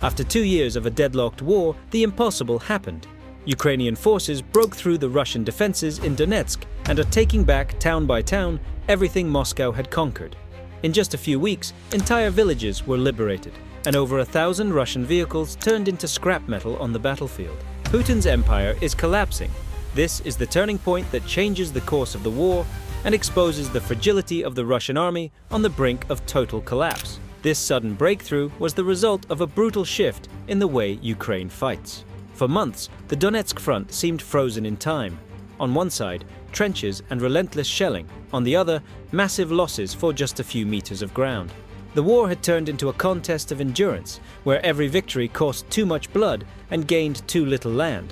After 2 years of a deadlocked war, the impossible happened. Ukrainian forces broke through the Russian defenses in Donetsk and are taking back, town by town, everything Moscow had conquered. In just a few weeks, entire villages were liberated, and over 1,000 Russian vehicles turned into scrap metal on the battlefield. Putin's empire is collapsing. This is the turning point that changes the course of the war and exposes the fragility of the Russian army on the brink of total collapse. This sudden breakthrough was the result of a brutal shift in the way Ukraine fights. For months, the Donetsk front seemed frozen in time. On one side, trenches and relentless shelling. On the other, massive losses for just a few meters of ground. The war had turned into a contest of endurance, where every victory cost too much blood and gained too little land.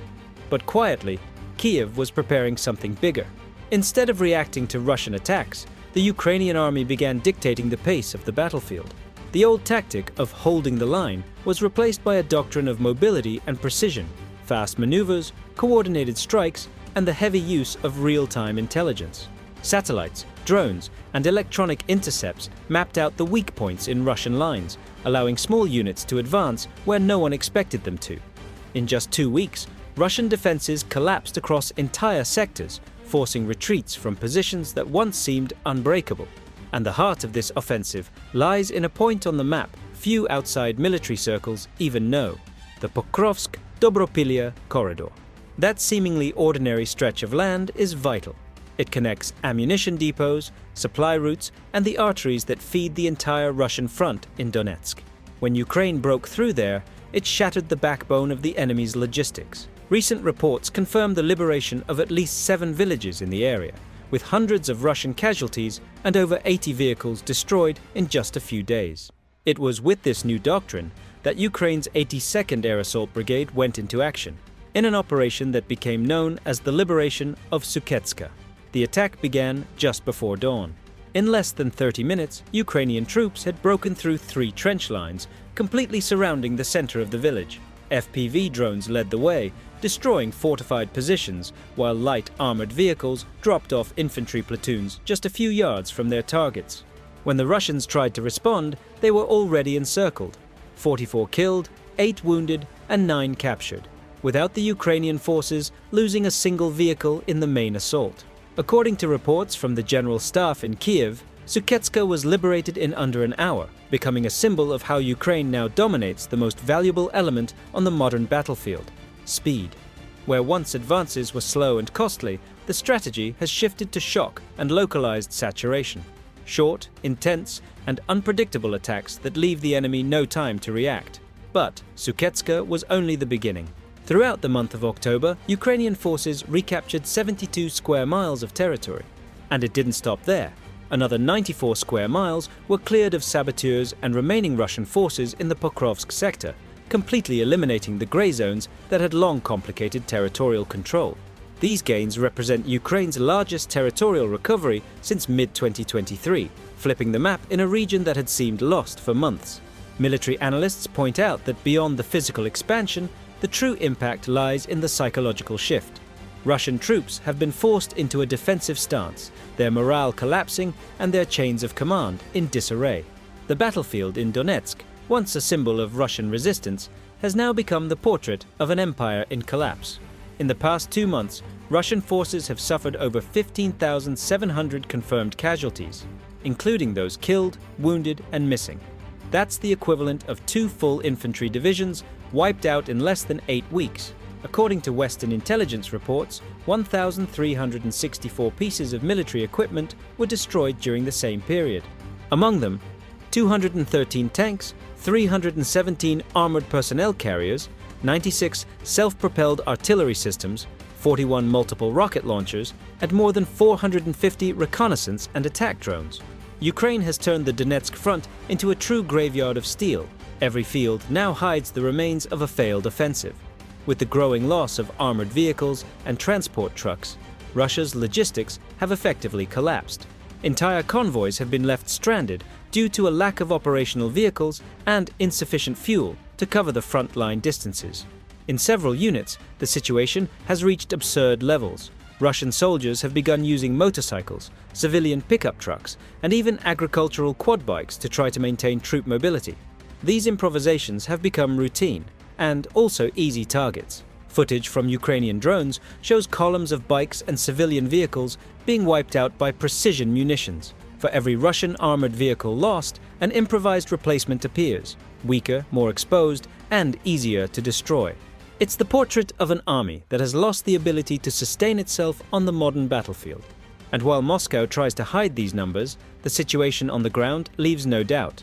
But quietly, Kiev was preparing something bigger. Instead of reacting to Russian attacks, the Ukrainian army began dictating the pace of the battlefield. The old tactic of holding the line was replaced by a doctrine of mobility and precision, fast maneuvers, coordinated strikes, and the heavy use of real-time intelligence. Satellites, drones, and electronic intercepts mapped out the weak points in Russian lines, allowing small units to advance where no one expected them to. In just 2 weeks, Russian defenses collapsed across entire sectors, forcing retreats from positions that once seemed unbreakable. And the heart of this offensive lies in a point on the map few outside military circles even know: the Pokrovsk-Dobropillia corridor. That seemingly ordinary stretch of land is vital. It connects ammunition depots, supply routes, and the arteries that feed the entire Russian front in Donetsk. When Ukraine broke through there, it shattered the backbone of the enemy's logistics. Recent reports confirm the liberation of at least 7 villages in the area, with hundreds of Russian casualties and over 80 vehicles destroyed in just a few days. It was with this new doctrine that Ukraine's 82nd Air Assault Brigade went into action, in an operation that became known as the liberation of Suketska. The attack began just before dawn. In less than 30 minutes, Ukrainian troops had broken through 3 trench lines, completely surrounding the center of the village. FPV drones led the way, destroying fortified positions, while light armored vehicles dropped off infantry platoons just a few yards from their targets. When the Russians tried to respond, they were already encircled. 44 killed, 8 wounded, and 9 captured, without the Ukrainian forces losing a single vehicle in the main assault. According to reports from the General Staff in Kiev, Suketska was liberated in under an hour, becoming a symbol of how Ukraine now dominates the most valuable element on the modern battlefield: speed. Where once advances were slow and costly, the strategy has shifted to shock and localized saturation. Short, intense, and unpredictable attacks that leave the enemy no time to react. But Suketska was only the beginning. Throughout the month of October, Ukrainian forces recaptured 72 square miles of territory. And it didn't stop there. Another 94 square miles were cleared of saboteurs and remaining Russian forces in the Pokrovsk sector, completely eliminating the grey zones that had long complicated territorial control. These gains represent Ukraine's largest territorial recovery since mid-2023, flipping the map in a region that had seemed lost for months. Military analysts point out that beyond the physical expansion, the true impact lies in the psychological shift. Russian troops have been forced into a defensive stance, their morale collapsing and their chains of command in disarray. The battlefield in Donetsk, once a symbol of Russian resistance, has now become the portrait of an empire in collapse. In the past 2 months, Russian forces have suffered over 15,700 confirmed casualties, including those killed, wounded, and missing. That's the equivalent of 2 full infantry divisions wiped out in less than 8 weeks. According to Western intelligence reports, 1,364 pieces of military equipment were destroyed during the same period. Among them, 213 tanks, 317 armored personnel carriers, 96 self-propelled artillery systems, 41 multiple rocket launchers, and more than 450 reconnaissance and attack drones. Ukraine has turned the Donetsk front into a true graveyard of steel. Every field now hides the remains of a failed offensive. With the growing loss of armored vehicles and transport trucks, Russia's logistics have effectively collapsed. Entire convoys have been left stranded due to a lack of operational vehicles and insufficient fuel to cover the front-line distances. In several units, the situation has reached absurd levels. Russian soldiers have begun using motorcycles, civilian pickup trucks, and even agricultural quad bikes to try to maintain troop mobility. These improvisations have become routine, and also easy targets. Footage from Ukrainian drones shows columns of bikes and civilian vehicles being wiped out by precision munitions. For every Russian armored vehicle lost, an improvised replacement appears, weaker, more exposed, and easier to destroy. It's the portrait of an army that has lost the ability to sustain itself on the modern battlefield. And while Moscow tries to hide these numbers, the situation on the ground leaves no doubt.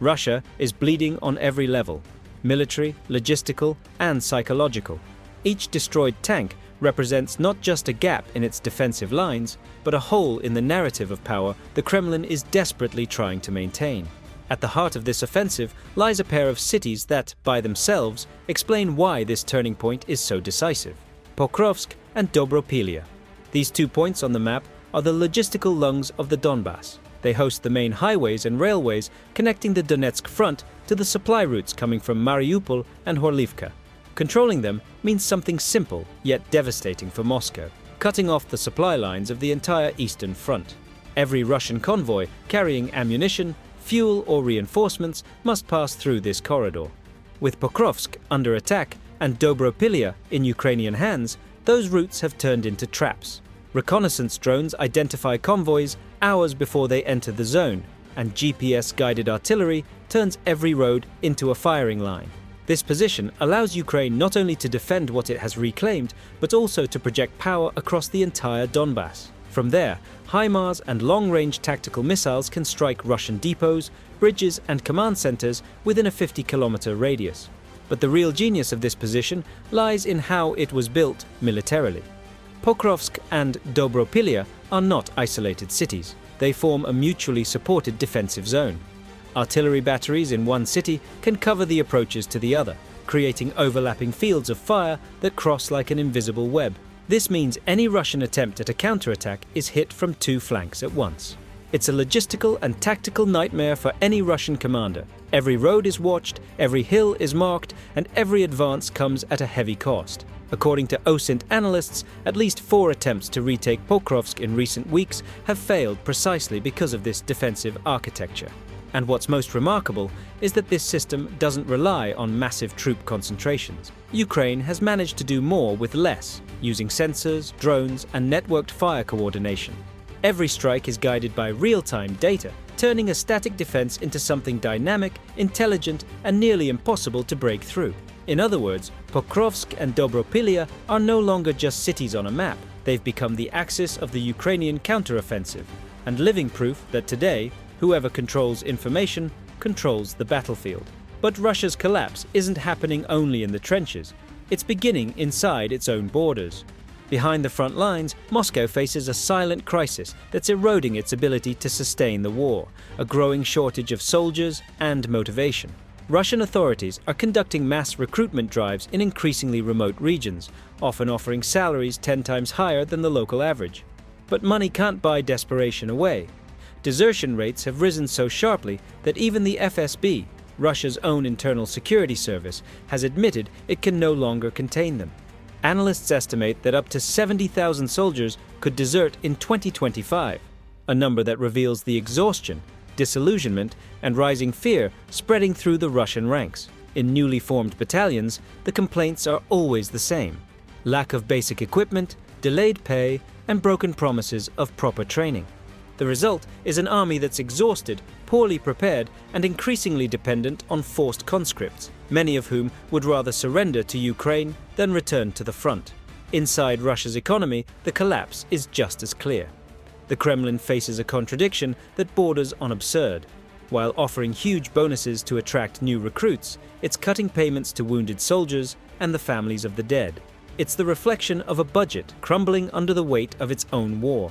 Russia is bleeding on every level: military, logistical, and psychological. Each destroyed tank represents not just a gap in its defensive lines, but a hole in the narrative of power the Kremlin is desperately trying to maintain. At the heart of this offensive lies a pair of cities that, by themselves, explain why this turning point is so decisive: Pokrovsk and Dobropillia. These 2 points on the map are the logistical lungs of the Donbass. They host the main highways and railways connecting the Donetsk front to the supply routes coming from Mariupol and Horlivka. Controlling them means something simple yet devastating for Moscow: cutting off the supply lines of the entire eastern front. Every Russian convoy carrying ammunition, fuel or reinforcements must pass through this corridor. With Pokrovsk under attack and Dobropillia in Ukrainian hands, those routes have turned into traps. Reconnaissance drones identify convoys hours before they enter the zone, and GPS-guided artillery turns every road into a firing line. This position allows Ukraine not only to defend what it has reclaimed, but also to project power across the entire Donbass. From there, HIMARS and long-range tactical missiles can strike Russian depots, bridges and command centers within a 50-kilometer radius. But the real genius of this position lies in how it was built militarily. Pokrovsk and Dobropillia are not isolated cities. They form a mutually supported defensive zone. Artillery batteries in one city can cover the approaches to the other, creating overlapping fields of fire that cross like an invisible web. This means any Russian attempt at a counterattack is hit from 2 flanks at once. It's a logistical and tactical nightmare for any Russian commander. Every road is watched, every hill is marked, and every advance comes at a heavy cost. According to OSINT analysts, at least 4 attempts to retake Pokrovsk in recent weeks have failed precisely because of this defensive architecture. And what's most remarkable is that this system doesn't rely on massive troop concentrations. Ukraine has managed to do more with less, using sensors, drones, and networked fire coordination. Every strike is guided by real-time data, turning a static defense into something dynamic, intelligent, and nearly impossible to break through. In other words, Pokrovsk and Dobropillia are no longer just cities on a map. They've become the axis of the Ukrainian counteroffensive, and living proof that today, whoever controls information controls the battlefield. But Russia's collapse isn't happening only in the trenches. It's beginning inside its own borders. Behind the front lines, Moscow faces a silent crisis that's eroding its ability to sustain the war, a growing shortage of soldiers and motivation. Russian authorities are conducting mass recruitment drives in increasingly remote regions, often offering salaries 10 times higher than the local average. But money can't buy desperation away. Desertion rates have risen so sharply that even the FSB, Russia's own internal security service, has admitted it can no longer contain them. Analysts estimate that up to 70,000 soldiers could desert in 2025, a number that reveals the exhaustion, disillusionment, and rising fear spreading through the Russian ranks. In newly formed battalions, the complaints are always the same: lack of basic equipment, delayed pay, and broken promises of proper training. The result is an army that's exhausted, poorly prepared, and increasingly dependent on forced conscripts, many of whom would rather surrender to Ukraine than return to the front. Inside Russia's economy, the collapse is just as clear. The Kremlin faces a contradiction that borders on absurd. While offering huge bonuses to attract new recruits, it's cutting payments to wounded soldiers and the families of the dead. It's the reflection of a budget crumbling under the weight of its own war.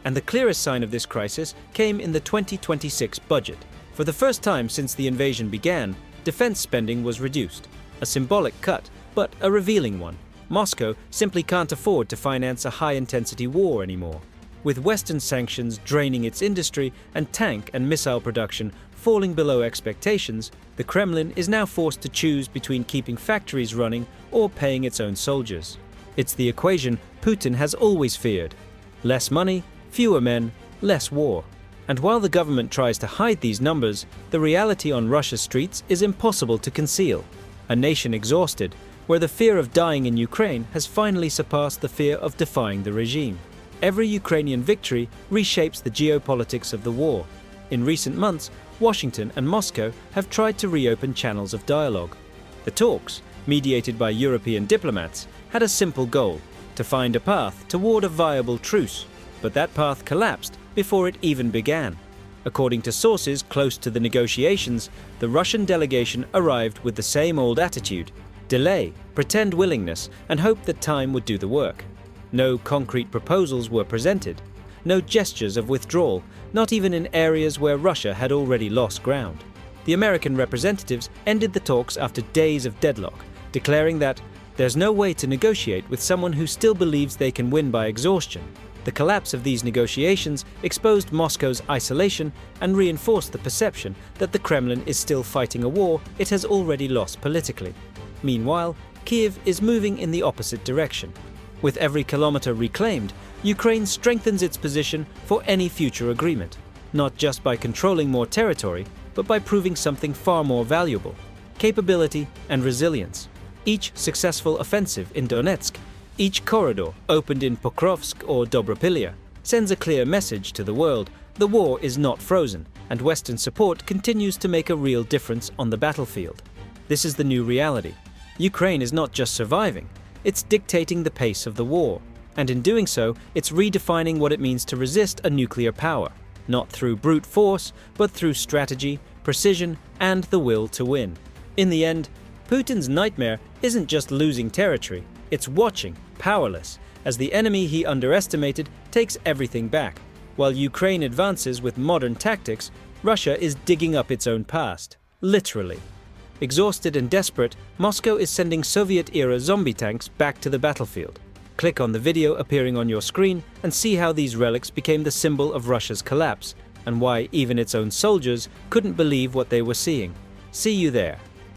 And the clearest sign of this crisis came in the 2026 budget. For the first time since the invasion began, defense spending was reduced. A symbolic cut, but a revealing one. Moscow simply can't afford to finance a high-intensity war anymore. With Western sanctions draining its industry and tank and missile production falling below expectations, the Kremlin is now forced to choose between keeping factories running or paying its own soldiers. It's the equation Putin has always feared: less money, fewer men, less war. And while the government tries to hide these numbers, the reality on Russia's streets is impossible to conceal. A nation exhausted, where the fear of dying in Ukraine has finally surpassed the fear of defying the regime. Every Ukrainian victory reshapes the geopolitics of the war. In recent months, Washington and Moscow have tried to reopen channels of dialogue. The talks, mediated by European diplomats, had a simple goal: to find a path toward a viable truce. But that path collapsed before it even began. According to sources close to the negotiations, the Russian delegation arrived with the same old attitude: delay, pretend willingness, and hope that time would do the work. No concrete proposals were presented, no gestures of withdrawal, not even in areas where Russia had already lost ground. The American representatives ended the talks after days of deadlock, declaring that there's no way to negotiate with someone who still believes they can win by exhaustion. The collapse of these negotiations exposed Moscow's isolation and reinforced the perception that the Kremlin is still fighting a war it has already lost politically. Meanwhile, Kiev is moving in the opposite direction. With every kilometer reclaimed, Ukraine strengthens its position for any future agreement, not just by controlling more territory, but by proving something far more valuable: capability and resilience. Each successful offensive in Donetsk, each corridor opened in Pokrovsk or Dobropillia, sends a clear message to the world: the war is not frozen, and Western support continues to make a real difference on the battlefield. This is the new reality. Ukraine is not just surviving, it's dictating the pace of the war. And in doing so, it's redefining what it means to resist a nuclear power, not through brute force, but through strategy, precision, and the will to win. In the end, Putin's nightmare isn't just losing territory, it's watching, powerless, as the enemy he underestimated takes everything back. While Ukraine advances with modern tactics, Russia is digging up its own past, literally. Exhausted and desperate, Moscow is sending Soviet-era zombie tanks back to the battlefield. Click on the video appearing on your screen and see how these relics became the symbol of Russia's collapse, and why even its own soldiers couldn't believe what they were seeing. See you there.